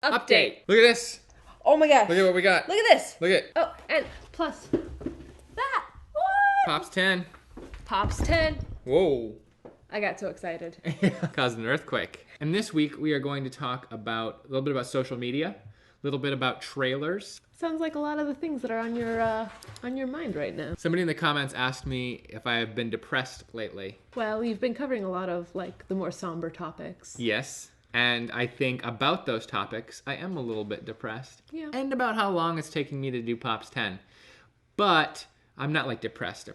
Update. Look at this. Oh my gosh. Look at what we got. Look at this. Look at Oh, and plus that. What? Pops 10. Pops 10. Whoa. I got so excited. Caused an earthquake. And this week we are going to talk about a little bit about social media, a little bit about trailers. Sounds like a lot of the things that are on your mind right now. Somebody in the comments asked me if I have been depressed lately. Well, you've been covering a lot of like the more somber topics. Yes. And I think about those topics, I am a little bit depressed. Yeah. And about how long it's taking me to do Pops 10. But I'm not like depressed.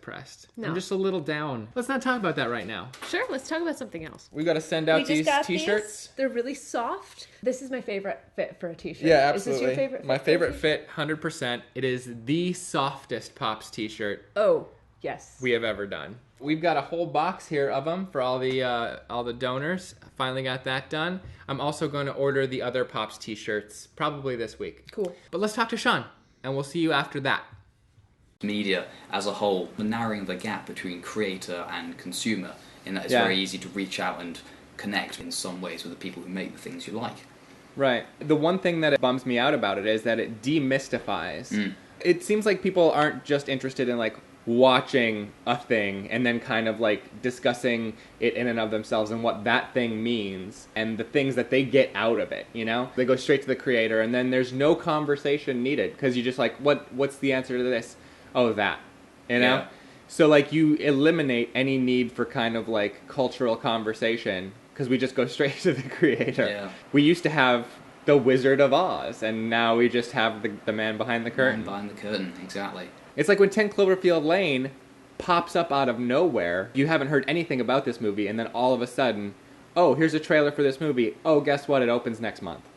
No. I'm just a little down. Let's not talk about that right now. Sure, let's talk about something else. We got to send out these t-shirts. They're really soft. This is my favorite fit for a t-shirt. Yeah, absolutely. Is this your favorite fit? My favorite fit, 100%. It is the softest Pops t-shirt Oh, yes. we have ever done. We've got a whole box here of them for all the donors. Finally got that done. I'm also going to order the other Pops t-shirts probably this week. Cool. But let's talk to Sean, and we'll see you after that. Media as a whole, narrowing the gap between creator and consumer, in that it's Yeah. very easy to reach out and connect in some ways with the people who make the things you like. Right. The one thing that it bums me out about it is that it demystifies. It seems like people aren't just interested in like watching a thing and then kind of like discussing it in and of themselves and what that thing means and the things that they get out of it, you know? They go straight to the creator and then there's no conversation needed because you just like, what's the answer to this? Oh, that. You know? Yeah. So like you eliminate any need for kind of like cultural conversation because we just go straight to the creator. Yeah. We used to have the Wizard of Oz, and now we just have the man behind the curtain. Behind the curtain, exactly. It's like when 10 Cloverfield Lane pops up out of nowhere. You haven't heard anything about this movie, and then all of a sudden, oh, here's a trailer for this movie. Oh, guess what? It opens next month.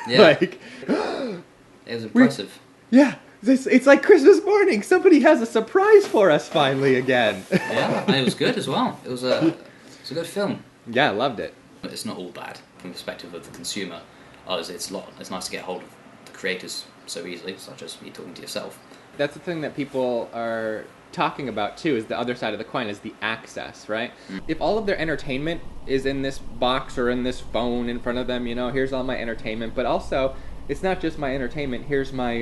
Yeah. Like, It was impressive. yeah, it's like Christmas morning. Somebody has a surprise for us finally again. Yeah, and it was good as well. It was a good film. Yeah, I loved it. But it's not all bad from the perspective of the consumer. It's nice to get hold of the creators so easily, such as me talking to yourself. That's the thing that people are talking about too, is the other side of the coin, is the access, right? If all of their entertainment is in this box or in this phone in front of them, you know, here's all my entertainment, but also it's not just my entertainment, here's my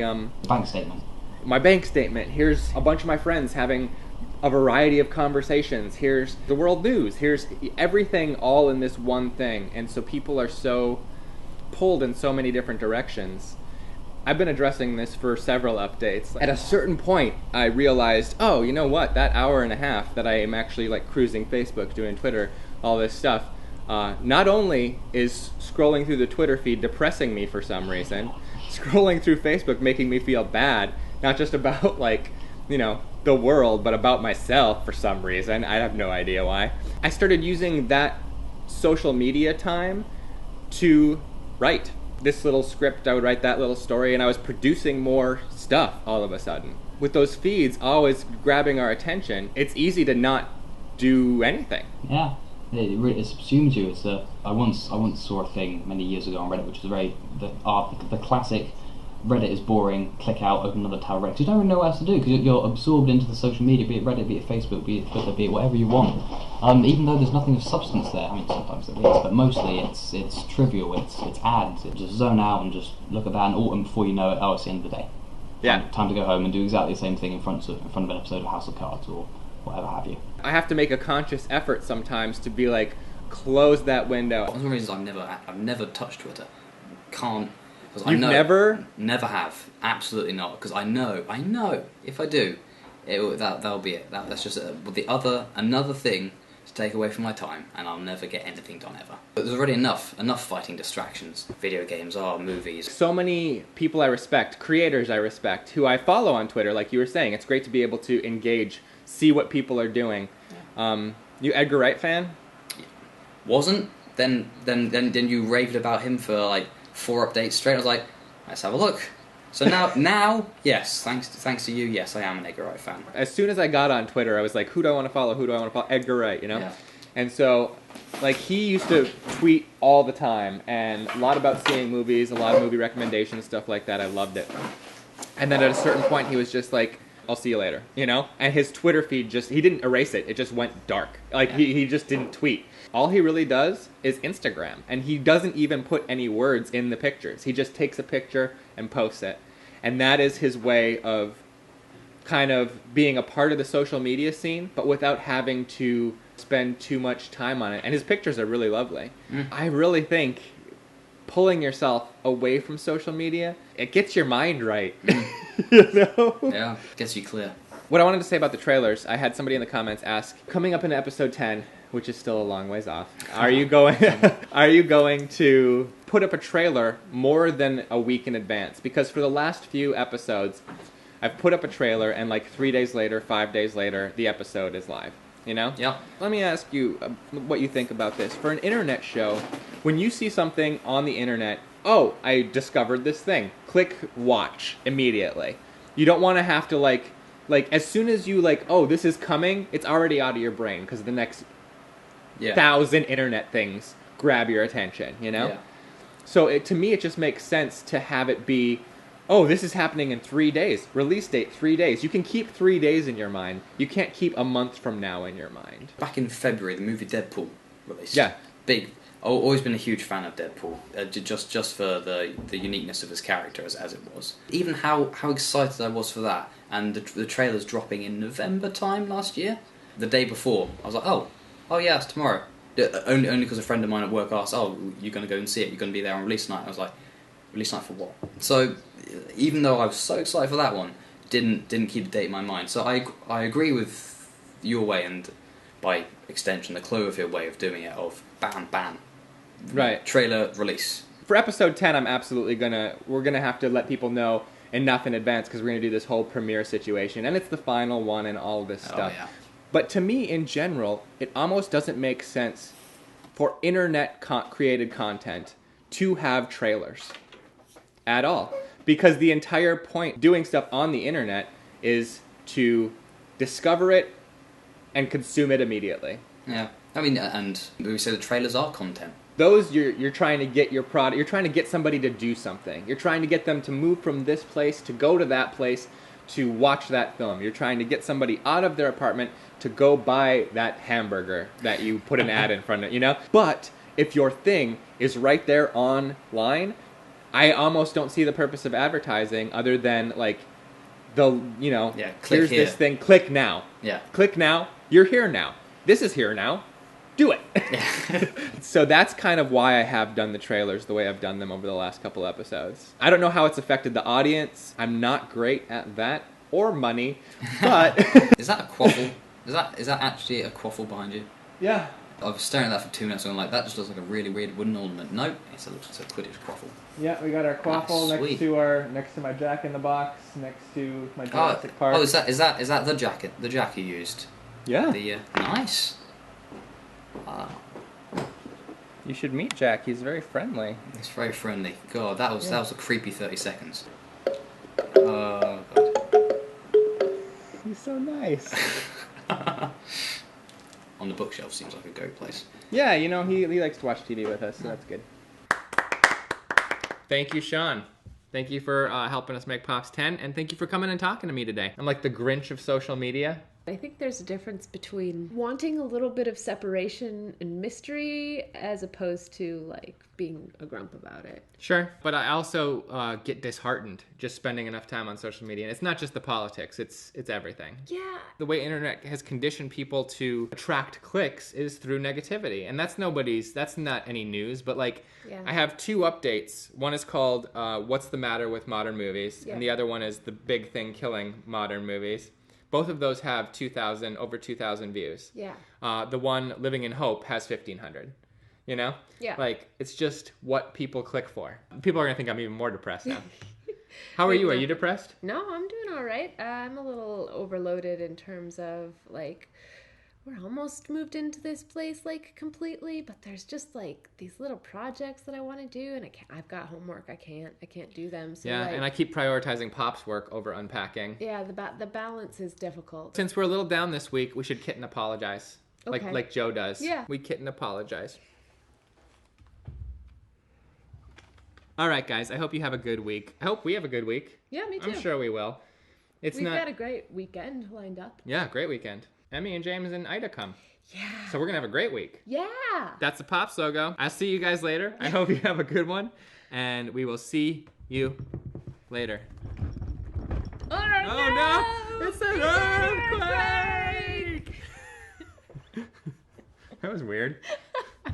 Bank statement. my bank statement, here's a bunch of my friends having a variety of conversations, here's the world news, here's everything all in this one thing. And so people are so pulled in so many different directions. I've been addressing this for several updates. At a certain point, I realized, oh, you know what? That hour and a half that I am actually like cruising Facebook, doing Twitter, all this stuff, not only is scrolling through the Twitter feed depressing me for some reason, scrolling through Facebook making me feel bad, not just about like, you know, the world, but about myself for some reason. I have no idea why. I started using that social media time to write this little script. I would write that little story, and I was producing more stuff all of a sudden. With those feeds always grabbing our attention, it's easy to not do anything. Yeah, it subsumes you. I once saw a thing many years ago on Reddit, which is the classic Reddit is boring, click out, open another tab, because you don't really know what else to do, because you're absorbed into the social media, be it Reddit, be it Facebook, be it Twitter, be it whatever you want. Even though there's nothing of substance there, I mean sometimes there is, but mostly it's trivial, it's ads, it just zone out and just look at that, and before you know it, it's the end of the day. Yeah. Time to go home and do exactly the same thing in front of an episode of House of Cards or whatever have you. I have to make a conscious effort sometimes to be like, close that window. One of the reasons I've never touched Twitter. Can't. You've never? Never have. Absolutely not. Because I know, if I do, that'll be it. That's just another thing to take away from my time, and I'll never get anything done ever. But there's already enough fighting distractions. Video games are movies. So many people I respect, creators I respect, who I follow on Twitter, like you were saying. It's great to be able to engage, see what people are doing. You Edgar Wright fan? Wasn't. Then you raved about him for like 4 updates straight. I was like, let's have a look. So now, yes, thanks to you, yes, I am an Edgar Wright fan. As soon as I got on Twitter, I was like, who do I want to follow? Who do I want to follow? Edgar Wright, you know? Yeah. And so, like, he used to tweet all the time, and a lot about seeing movies, a lot of movie recommendations, stuff like that. I loved it. And then at a certain point, he was just like, I'll see you later, you know? And his Twitter feed he didn't erase it. It just went dark. Like, he just didn't tweet. All he really does is Instagram, and he doesn't even put any words in the pictures. He just takes a picture and posts it. And that is his way of kind of being a part of the social media scene, but without having to spend too much time on it. And his pictures are really lovely. I really think pulling yourself away from social media, it gets your mind right. You know? Yeah, gets you clear. What I wanted to say about the trailers, I had somebody in the comments ask, coming up into episode 10, which is still a long ways off, are you going to put up a trailer more than a week in advance? Because for the last few episodes, I've put up a trailer, and like 3 days later, 5 days later, the episode is live. You know? Yeah. Let me ask you what you think about this. For an internet show, when you see something on the internet, oh, I discovered this thing. Click watch immediately. You don't want to have to like as soon as you oh, this is coming, it's already out of your brain because the next 1,000 internet things grab your attention, you know? Yeah. So to me, it just makes sense to have it be, oh, this is happening in 3 days. Release date, 3 days. You can keep 3 days in your mind. You can't keep a month from now in your mind. Back in February, the movie Deadpool released. Yeah. Big. I've always been a huge fan of Deadpool, just for the uniqueness of his character as it was. Even how excited I was for that, and the trailer's dropping in November time last year. The day before, I was like, oh yeah, it's tomorrow. Only because a friend of mine at work asked, oh, you're going to go and see it, you're going to be there on release night. I was like, release night for what? So, even though I was so excited for that one, didn't keep the date in my mind. So I agree with your way, and by extension the Cloverfield way of doing it, of bam, Right. trailer release. For episode 10, we're gonna have to let people know enough in advance because we're gonna do this whole premiere situation, and it's the final one and all this stuff. Yeah. But to me, in general, it almost doesn't make sense for internet created content to have trailers at all, because the entire point doing stuff on the internet is to discover it and consume it immediately. Yeah. I mean, and we say the trailers are content. Those you're trying to get your product, you're trying to get somebody to do something. You're trying to get them to move from this place to go to that place to watch that film. You're trying to get somebody out of their apartment to go buy that hamburger that you put an ad in front of, you know? But if your thing is right there online, I almost don't see the purpose of advertising other than click here's here. this thing, click now. Yeah. Click now, you're here now. This is here now. Do it. So that's kind of why I have done the trailers the way I've done them over the last couple episodes. I don't know how it's affected the audience. I'm not great at that, or money, but... Is that a quaffle? Is that actually a quaffle behind you? Yeah. I was staring at that for 2 minutes and I'm like, that just looks like a really weird wooden ornament. No, it's a Quidditch quaffle. Yeah, we got our quaffle Sweet. next to my Jack in the Box, next to my Jurassic Park. Oh, is that the jacket? The jacket you used? Yeah. Nice. You should meet Jack. He's very friendly. It's very friendly. God, that was a creepy 30 seconds. He's so nice. On the bookshelf seems like a great place. Yeah, he likes to watch TV with us, so that's good. Thank you, Sean. Thank you for helping us make Pops 10, and thank you for coming and talking to me today. I'm like the Grinch of social media. I think there's a difference between wanting a little bit of separation and mystery as opposed to being a grump about it. Sure, but I also get disheartened just spending enough time on social media. And it's not just the politics, it's everything. Yeah. The way internet has conditioned people to attract clicks is through negativity. And that's not any news, but Yeah. I have 2 updates. One is called What's the Matter with Modern Movies? Yeah. And the other one is The Big Thing Killing Modern Movies. Both of those have over 2,000 views. Yeah. The one, Living in Hope, has 1,500. You know? Yeah. It's just what people click for. People are going to think I'm even more depressed now. How are you? Are you depressed? No, I'm doing all right. I'm a little overloaded in terms of we're almost moved into this place completely, but there's just these little projects that I want to do, and I've got homework. I can't do them. So Yeah, and I keep prioritizing Pop's work over unpacking. Yeah, the balance is difficult. Since we're a little down this week, we should kitten apologize. Okay. Like Joe does. Yeah. We kitten apologize. All right, guys. I hope you have a good week. I hope we have a good week. Yeah, me too. I'm sure we will. We've got a great weekend lined up. Yeah, great weekend. Emmy and James and Ida come. Yeah. So we're gonna have a great week. Yeah. That's the Pops logo. I'll see you guys later. I hope you have a good one, and we will see you later. Oh no! It's an earthquake! That was weird.